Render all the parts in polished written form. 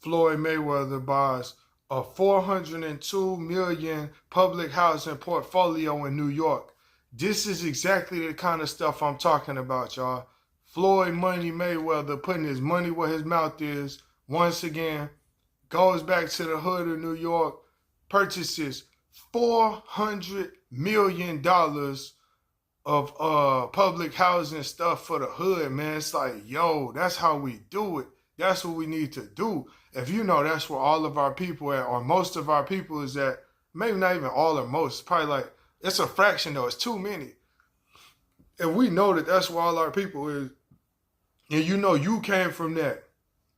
Floyd Mayweather buys a $402 million public housing portfolio in New York. This is exactly the kind of stuff I'm talking about, y'all. Floyd Money Mayweather putting his money where his mouth is once again, goes back to the hood of New York, purchases $400 million of public housing stuff for the hood, man. It's like, yo, that's how we do it. That's what we need to do. If you know that's where all of our people at, or most of our people is at, maybe not even all or most, probably like, it's a fraction though, it's too many. If we know that that's where all our people is, and you know you came from that,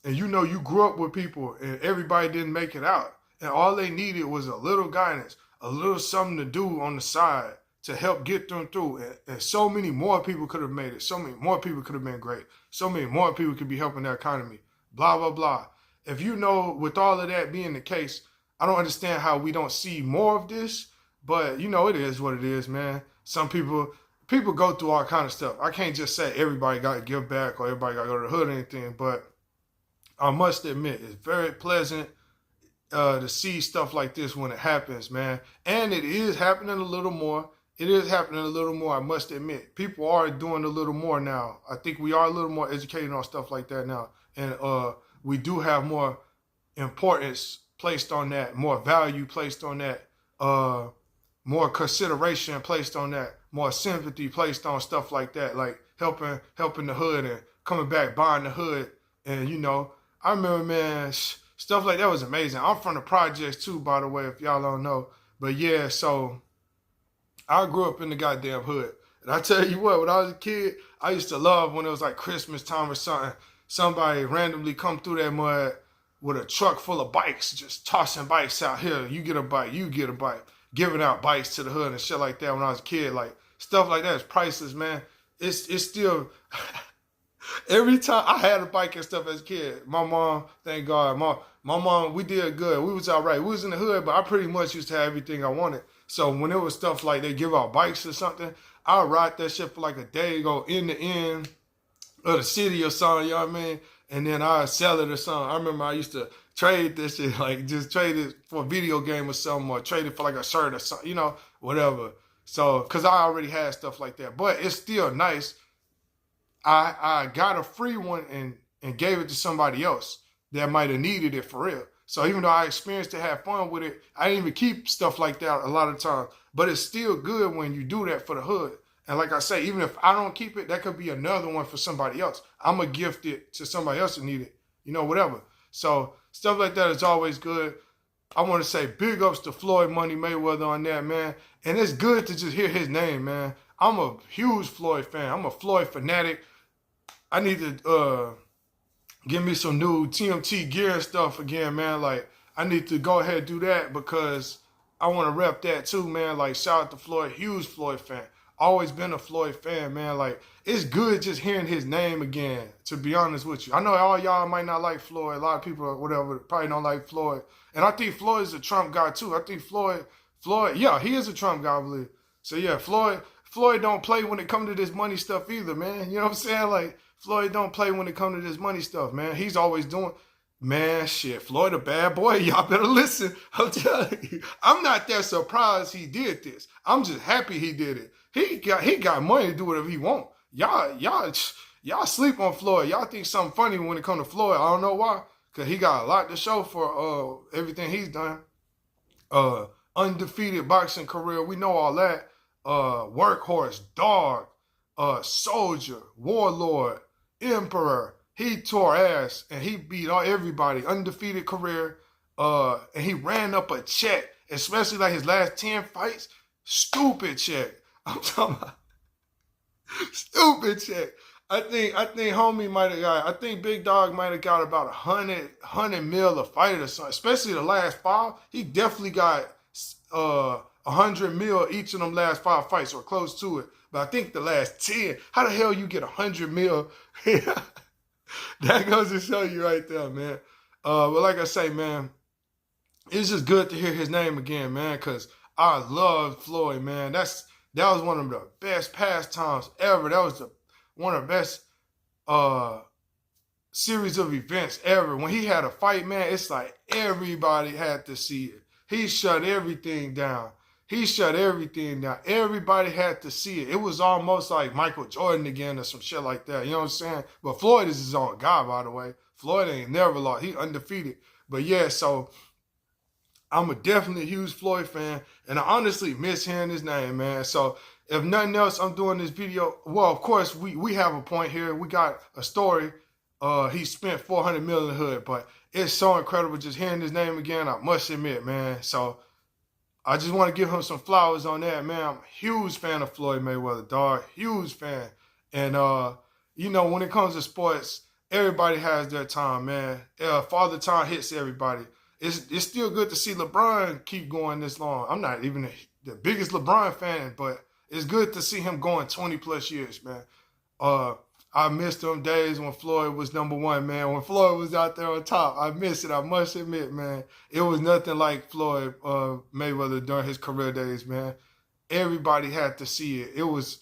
and you know you grew up with people and everybody didn't make it out, and all they needed was a little guidance, a little something to do on the side to help get them through. And so many more people could have made it. So many more people could have been great. So many more people could be helping the economy. Blah, blah, blah. If you know, with all of that being the case, I don't understand how we don't see more of this. But, you know, it is what it is, man. Some people go through all kind of stuff. I can't just say everybody got to give back or everybody got to go to the hood or anything. But I must admit, it's very pleasant to see stuff like this when it happens, man. And it is happening a little more. It is happening a little more, I must admit. People are doing a little more now. I think we are a little more educated on stuff like that now. And we do have more importance placed on that, more value placed on that, more consideration placed on that, more sympathy placed on stuff like that, like helping the hood and coming back, buying the hood. And, you know, I remember, man, stuff like that was amazing. I'm from the projects too, by the way, if y'all don't know. But yeah, so I grew up in the goddamn hood. And I tell you what, when I was a kid, I used to love when it was like Christmas time or something, somebody randomly come through that mud with a truck full of bikes, just tossing bikes out here. You get a bike, you get a bike, giving out bikes to the hood and shit like that when I was a kid. Like, stuff like that is priceless, man. It's still, every time I had a bike and stuff as a kid, my mom, thank God, my mom, we did good. We was all right. We was in the hood, but I pretty much used to have everything I wanted. So when it was stuff like they give out bikes or something, I would ride that shit for like a day, go in the end of the city or something, you know what I mean? And then I'd sell it or something. I remember I used to trade this shit, like just trade it for a video game or something, or trade it for like a shirt or something, you know, whatever. So, because I already had stuff like that. But it's still nice. I got a free one and gave it to somebody else that might have needed it for real. So even though I experienced to have fun with it, I didn't even keep stuff like that a lot of times. But it's still good when you do that for the hood. And like I say, even if I don't keep it, that could be another one for somebody else. I'm going to gift it to somebody else that need it, you know, whatever. So stuff like that is always good. I want to say big ups to Floyd Money Mayweather on that, man. And it's good to just hear his name, man. I'm a huge Floyd fan. I'm a Floyd fanatic. I need to give me some new TMT gear and stuff again, man. Like, I need to go ahead and do that because I want to rep that too, man. Like, shout out to Floyd, huge Floyd fan. Always been a Floyd fan, man. Like, it's good just hearing his name again, to be honest with you. I know all y'all might not like Floyd. A lot of people, whatever, probably don't like Floyd. And I think Floyd is a Trump guy too. I think Floyd, yeah, he is a Trump guy, I believe. So yeah, Floyd don't play when it comes to this money stuff either, man. You know what I'm saying? Like, Floyd don't play when it comes to this money stuff, man. He's always doing, man, shit, Floyd a bad boy. Y'all better listen. I'm telling you, I'm not that surprised he did this. I'm just happy he did it. He got money to do whatever he want. Y'all sleep on Floyd. Y'all think something funny when it comes to Floyd. I don't know why. Because he got a lot to show for everything he's done. Undefeated boxing career. We know all that. Workhorse, dog, soldier, warlord, emperor. He tore ass and he beat everybody. Undefeated career. And he ran up a check, especially like his last 10 fights. Stupid check. I'm talking about stupid check. I think homie might have got, I think Big Dog might have got about 100 mil a fight or something. Especially the last 5. He definitely got 100 mil each of them last 5 fights or close to it. But I think the last 10, how the hell you get 100 mil? That goes to show you right there, man. But like I say, man, it's just good to hear his name again, man, because I love Floyd, man. That was one of the best pastimes ever. That was one of the best series of events ever. When he had a fight, man, it's like everybody had to see it. He shut everything down. He shut everything down. Everybody had to see it. It was almost like Michael Jordan again or some shit like that. You know what I'm saying? But Floyd is his own guy, by the way. Floyd ain't never lost. He undefeated. But yeah, so I'm a definitely huge Floyd fan, and I honestly miss hearing his name, man. So if nothing else, I'm doing this video. Well, of course, we have a point here. We got a story. He spent $400 million in the hood, but it's so incredible just hearing his name again. I must admit, man. So I just want to give him some flowers on that, man. I'm a huge fan of Floyd Mayweather, dog. Huge fan. And, you know, when it comes to sports, everybody has their time, man. Father Time hits everybody. It's still good to see LeBron keep going this long. I'm not even the biggest LeBron fan, but it's good to see him going 20-plus years, man. I missed them days when Floyd was #1, man. When Floyd was out there on top, I miss it. I must admit, man. It was nothing like Floyd Mayweather during his career days, man. Everybody had to see it. It was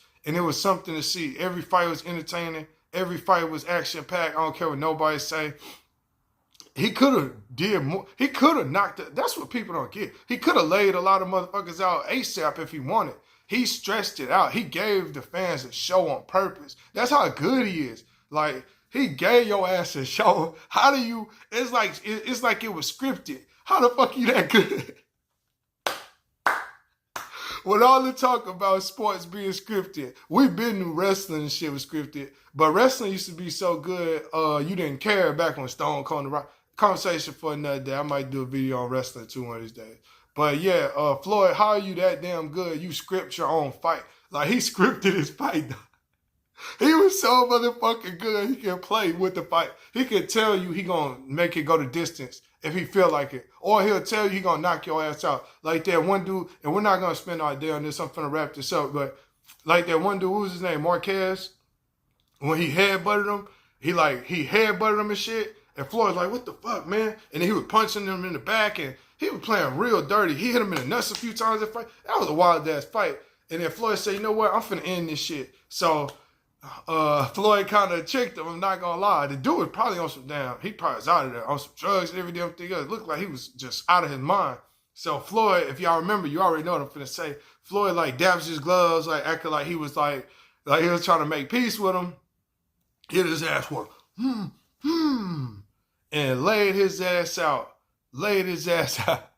something to see. Every fight was entertaining. Every fight was action-packed. I don't care what nobody say. He could have did more. He could have knocked it. That's what people don't get. He could have laid a lot of motherfuckers out ASAP if he wanted. He stretched it out. He gave the fans a show on purpose. That's how good he is. Like, he gave your ass a show. How do you, it's like it was scripted. How the fuck you that good? With all the talk about sports being scripted, we been knew wrestling and shit was scripted, but wrestling used to be so good, you didn't care back when Stone Cold and Rock. Conversation for another day. I might do a video on wrestling too one of these days. But yeah, Floyd, how are you that damn good? You script your own fight. Like, he scripted his fight. He was so motherfucking good. He can play with the fight. He can tell you he gonna make it go the distance if he feel like it. Or he'll tell you he gonna knock your ass out. Like that one dude, and we're not gonna spend our day on this. I'm finna wrap this up. But like that one dude, what was his name? Marquez. When he headbutted him, he headbutted him and shit. And Floyd's like, what the fuck, man? And then he was punching him in the back, and he was playing real dirty. He hit him in the nuts a few times in the fight. That was a wild-ass fight. And then Floyd said, you know what? I'm finna end this shit. So Floyd kind of tricked him, I'm not gonna lie. The dude was probably on some he probably was out of there on some drugs and every damn thing else. It looked like he was just out of his mind. So Floyd, if y'all remember, you already know what I'm finna say. Floyd like dabs his gloves, like acting like he was like he was trying to make peace with him. Hit his ass with, and laid his ass out. Laid his ass out.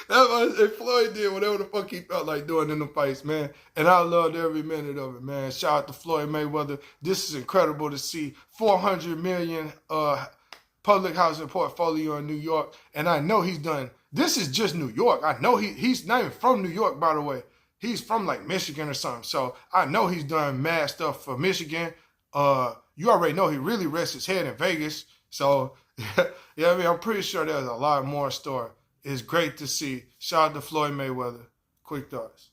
And Floyd did whatever the fuck he felt like doing in the fights, man. And I loved every minute of it, man. Shout out to Floyd Mayweather. This is incredible to see. $400 million public housing portfolio in New York. And I know he's done, this is just New York. I know he's not even from New York, by the way. He's from like Michigan or something. So I know he's done mad stuff for Michigan. You already know he really rests his head in Vegas. So, yeah, I mean, I'm pretty sure there's a lot more story. It's great to see. Shout out to Floyd Mayweather. Quick thoughts.